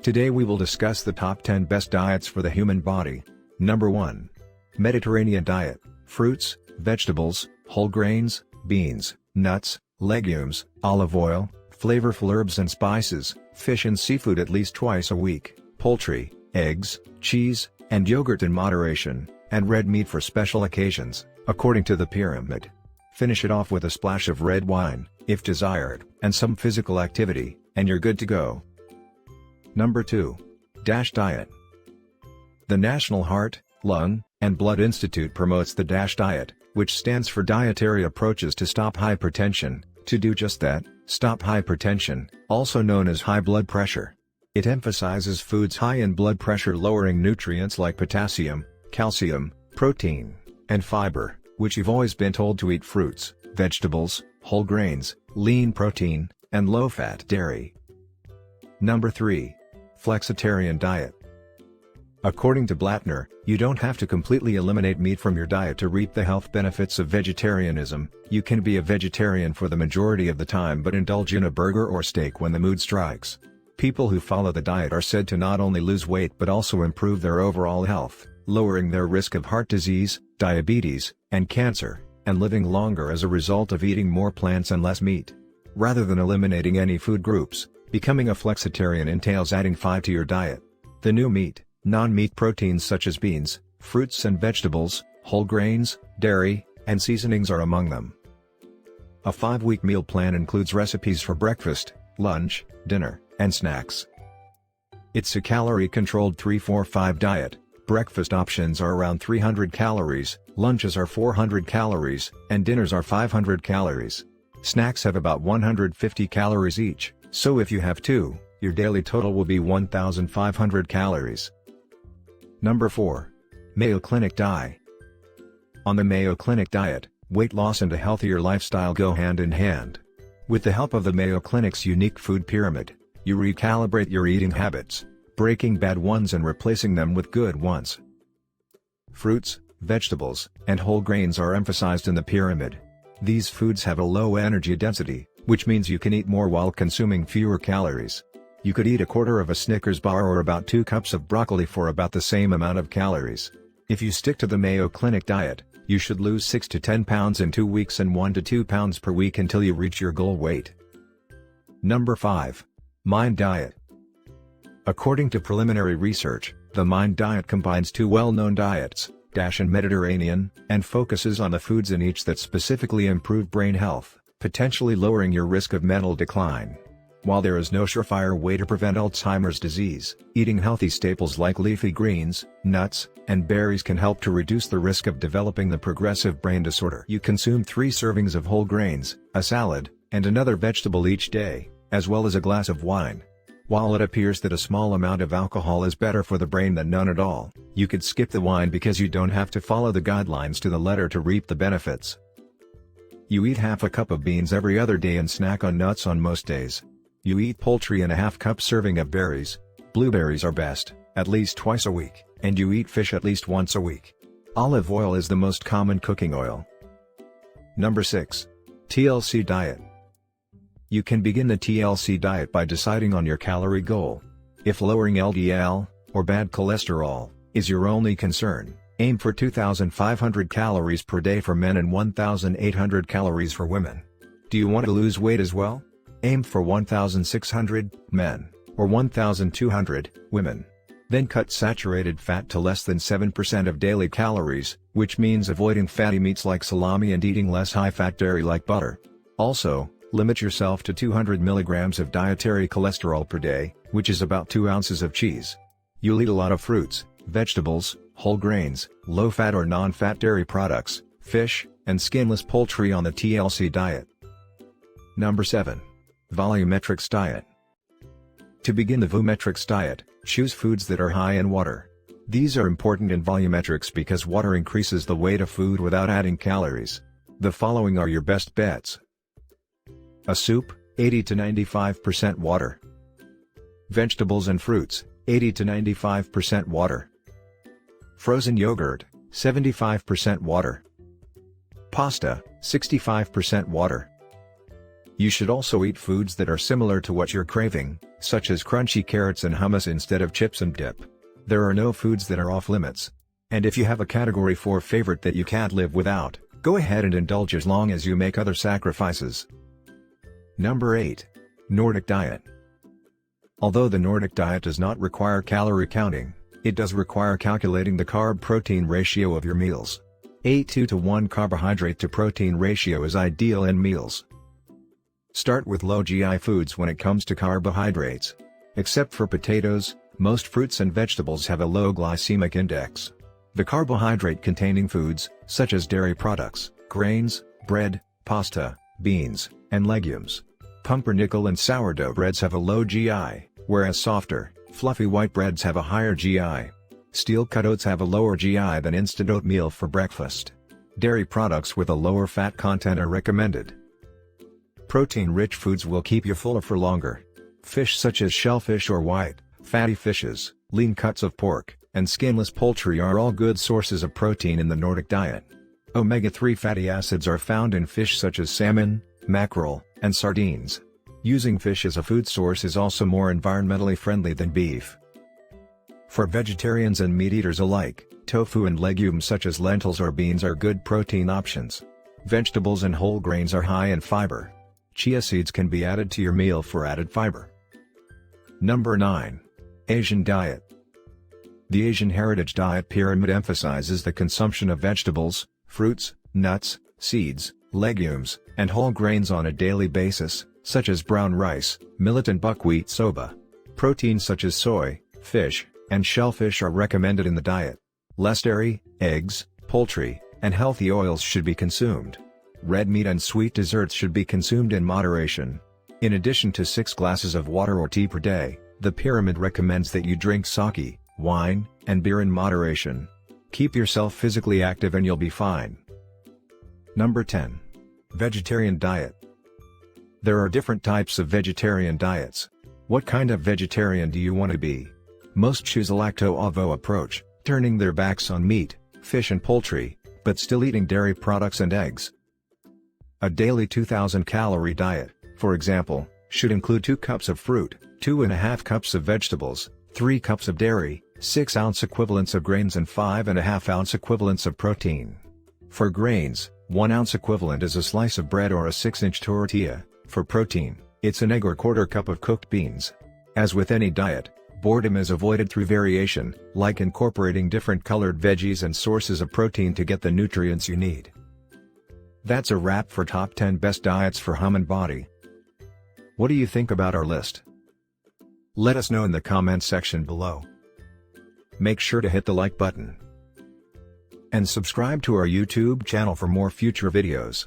Today we will discuss the top 10 best diets for the human body. Number 1. Mediterranean diet: fruits, vegetables, whole grains, beans, nuts, legumes, olive oil, flavorful herbs and spices, fish and seafood at least twice a week, poultry, eggs, cheese, and yogurt in moderation, and red meat for special occasions, according to the pyramid. Finish it off with a splash of red wine, if desired, and some physical activity, and you're good to go. Number 2. DASH diet. The National Heart, Lung, and Blood Institute promotes the DASH diet, which stands for Dietary Approaches to Stop Hypertension, to do just that, stop hypertension, also known as high blood pressure. It emphasizes foods high in blood pressure lowering nutrients like potassium, calcium, protein, and fiber, which you've always been told to eat fruits, vegetables, whole grains, lean protein, and low-fat dairy. Number 3. Flexitarian diet. According to Blattner, you don't have to completely eliminate meat from your diet to reap the health benefits of vegetarianism. You can be a vegetarian for the majority of the time but indulge in a burger or steak when the mood strikes. People who follow the diet are said to not only lose weight but also improve their overall health, lowering their risk of heart disease, diabetes, and cancer, and living longer as a result of eating more plants and less meat. Rather than eliminating any food groups, becoming a flexitarian entails adding 5 to your diet. The new meat, non-meat proteins such as beans, fruits and vegetables, whole grains, dairy, and seasonings are among them. A 5-week meal plan includes recipes for breakfast, lunch, dinner, and snacks. It's a calorie-controlled 3-4-5 diet. Breakfast options are around 300 calories, lunches are 400 calories, and dinners are 500 calories. Snacks have about 150 calories each, so if you have 2, your daily total will be 1,500 calories. Number 4. Mayo Clinic diet. On the Mayo Clinic diet, weight loss and a healthier lifestyle go hand in hand. With the help of the Mayo Clinic's unique food pyramid, you recalibrate your eating habits, breaking bad ones and replacing them with good ones. Fruits, vegetables, and whole grains are emphasized in the pyramid. These foods have a low energy density, which means you can eat more while consuming fewer calories. You could eat a quarter of a Snickers bar or about 2 cups of broccoli for about the same amount of calories. If you stick to the Mayo Clinic diet, you should lose 6 to 10 pounds in 2 weeks and 1 to 2 pounds per week until you reach your goal weight. Number 5. Mind diet. According to preliminary research, the Mind diet combines 2 well-known diets, DASH and Mediterranean, and focuses on the foods in each that specifically improve brain health, potentially lowering your risk of mental decline. While there is no surefire way to prevent Alzheimer's disease, eating healthy staples like leafy greens, nuts, and berries can help to reduce the risk of developing the progressive brain disorder. You consume 3 servings of whole grains, a salad, and another vegetable each day, as well as a glass of wine. While it appears that a small amount of alcohol is better for the brain than none at all, you could skip the wine because you don't have to follow the guidelines to the letter to reap the benefits. You eat half a cup of beans every other day and snack on nuts on most days. You eat poultry and a half-cup serving of berries. Blueberries are best, at least twice a week, and you eat fish at least once a week. Olive oil is the most common cooking oil. Number 6. TLC diet. You can begin the TLC diet by deciding on your calorie goal. If lowering LDL, or bad cholesterol, is your only concern, aim for 2,500 calories per day for men and 1,800 calories for women. Do you want to lose weight as well? Aim for 1,600, men, or 1,200, women. Then cut saturated fat to less than 7% of daily calories, which means avoiding fatty meats like salami and eating less high-fat dairy like butter. Also, limit yourself to 200 milligrams of dietary cholesterol per day, which is about 2 ounces of cheese. You'll eat a lot of fruits, vegetables, whole grains, low-fat or non-fat dairy products, fish, and skinless poultry on the TLC diet. Number 7. Volumetrics diet. To begin the volumetrics diet, choose foods that are high in water. These are important in volumetrics because water increases the weight of food without adding calories. The following are your best bets. A soup, 80 to 95% water. Vegetables and fruits, 80 to 95% water. Frozen yogurt, 75% water. Pasta, 65% water. You should also eat foods that are similar to what you're craving, such as crunchy carrots and hummus instead of chips and dip. There are no foods that are off limits. And if you have a category 4 favorite that you can't live without, go ahead and indulge as long as you make other sacrifices. Number 8. Nordic Diet. Although the Nordic diet does not require calorie counting, it does require calculating the carb-protein ratio of your meals. A 2:1 carbohydrate to protein ratio is ideal in meals. Start with low GI foods when it comes to carbohydrates. Except for potatoes, most fruits and vegetables have a low glycemic index. The carbohydrate-containing foods, such as dairy products, grains, bread, pasta, beans, and legumes. Pumpernickel and sourdough breads have a low GI, whereas softer, fluffy white breads have a higher GI. Steel-cut oats have a lower GI than instant oatmeal for breakfast. Dairy products with a lower fat content are recommended. Protein-rich foods will keep you fuller for longer. Fish such as shellfish or white, fatty fishes, lean cuts of pork, and skinless poultry are all good sources of protein in the Nordic diet. Omega-3 fatty acids are found in fish such as salmon, mackerel, and sardines. Using fish as a food source is also more environmentally friendly than beef. For vegetarians and meat eaters alike, tofu and legumes such as lentils or beans are good protein options. Vegetables and whole grains are high in fiber. Chia seeds can be added to your meal for added fiber. Number 9. Asian Diet. The Asian Heritage Diet Pyramid emphasizes the consumption of vegetables, fruits, nuts, seeds, legumes, and whole grains on a daily basis, such as brown rice, millet and buckwheat soba. Proteins such as soy, fish, and shellfish are recommended in the diet. Less dairy, eggs, poultry, and healthy oils should be consumed. Red meat and sweet desserts should be consumed in moderation. In addition to 6 glasses of water or tea per day, the pyramid recommends that you drink sake, wine, and beer in moderation. Keep yourself physically active and you'll be fine. Number 10. Vegetarian Diet. There are different types of vegetarian diets. What kind of vegetarian do you want to be? Most choose a lacto-ovo approach, turning their backs on meat, fish and poultry, but still eating dairy products and eggs. A daily 2,000 calorie diet, for example, should include 2 cups of fruit, 2.5 cups of vegetables, 3 cups of dairy, 6-ounce equivalents of grains and 5.5-ounce equivalents of protein. For grains, 1 ounce equivalent is a slice of bread or a 6-inch tortilla. For protein, it's an egg or quarter cup of cooked beans. As with any diet, boredom is avoided through variation, like incorporating different colored veggies and sources of protein to get the nutrients you need. That's a wrap for Top 10 Best Diets for Human Body. What do you think about our list? Let us know in the comments section below. Make sure to hit the like button and subscribe to our YouTube channel for more future videos.